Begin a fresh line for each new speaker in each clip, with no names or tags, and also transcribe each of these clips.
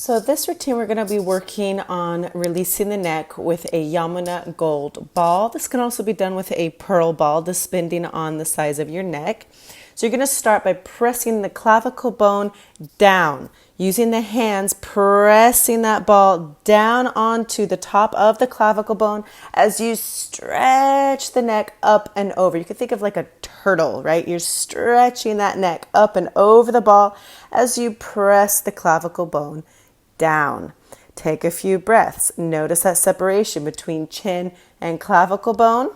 So this routine, we're going to be working on releasing the neck with a Yamuna gold ball. This can also be done with a pearl ball, depending on the size of your neck. So you're going to start by pressing the clavicle bone down, using the hands, pressing that ball down onto the top of the clavicle bone as you stretch the neck up and over. You can think of like a turtle, right? You're stretching that neck up and over the ball as you press the clavicle bone down. Take a few breaths. Notice that separation between chin and clavicle bone.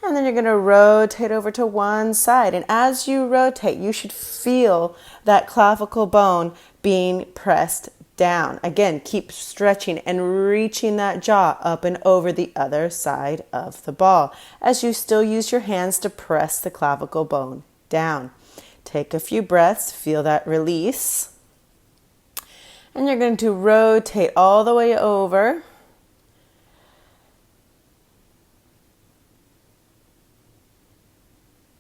And then you're going to rotate over to one side. And as you rotate, you should feel that clavicle bone being pressed down. Again, keep stretching and reaching that jaw up and over the other side of the ball as you still use your hands to press the clavicle bone down. Take a few breaths. Feel that release. And you're going to rotate all the way over.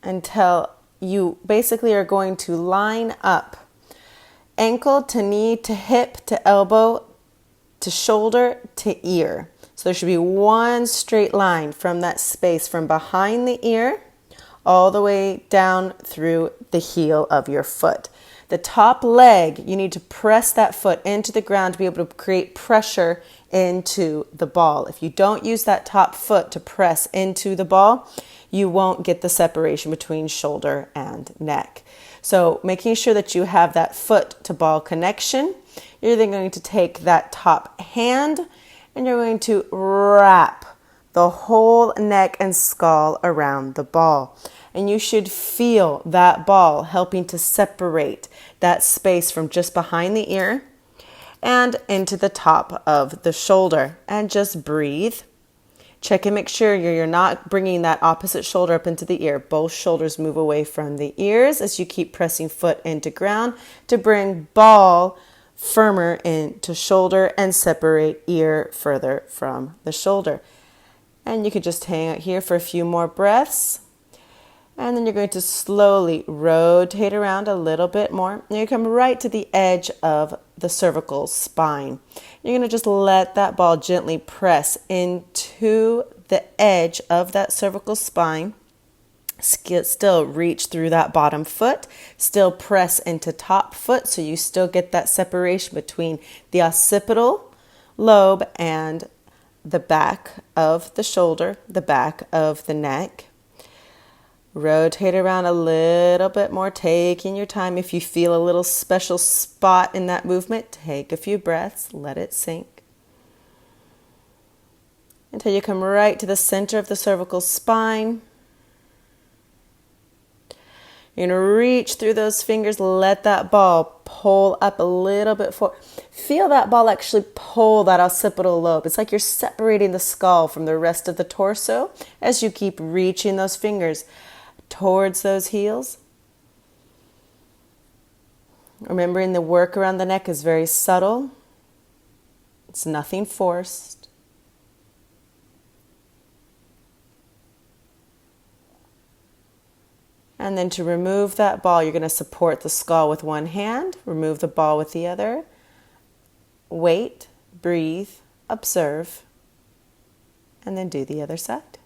Until you basically are going to line up ankle to knee to hip to elbow to shoulder to ear. So there should be one straight line from that space from behind the ear all the way down through the heel of your foot. The top leg, you need to press that foot into the ground to be able to create pressure into the ball. If you don't use that top foot to press into the ball, you won't get the separation between shoulder and neck. So making sure that you have that foot to ball connection, you're then going to take that top hand and you're going to wrap the whole neck and skull around the ball. And you should feel that ball helping to separate that space from just behind the ear and into the top of the shoulder. And just breathe. Check and make sure you're not bringing that opposite shoulder up into the ear. Both shoulders move away from the ears as you keep pressing foot into ground to bring ball firmer into shoulder and separate ear further from the shoulder. And you could just hang out here for a few more breaths. And then you're going to slowly rotate around a little bit more. And you come right to the edge of the cervical spine. You're going to just let that ball gently press into the edge of that cervical spine. Still reach through that bottom foot. Still press into top foot so you still get that separation between the occipital lobe and the back of the shoulder, the back of the neck. Rotate around a little bit more, taking your time. If you feel a little special spot in that movement, take a few breaths, let it sink. Until you come right to the center of the cervical spine. You're going to reach through those fingers, let that ball pull up a little bit forward. Feel that ball actually pull that occipital lobe. It's like you're separating the skull from the rest of the torso as you keep reaching those fingers towards those heels. Remembering the work around the neck is very subtle. It's nothing forced. And then to remove that ball, you're going to support the skull with one hand, remove the ball with the other. Wait, breathe, observe, and then do the other side.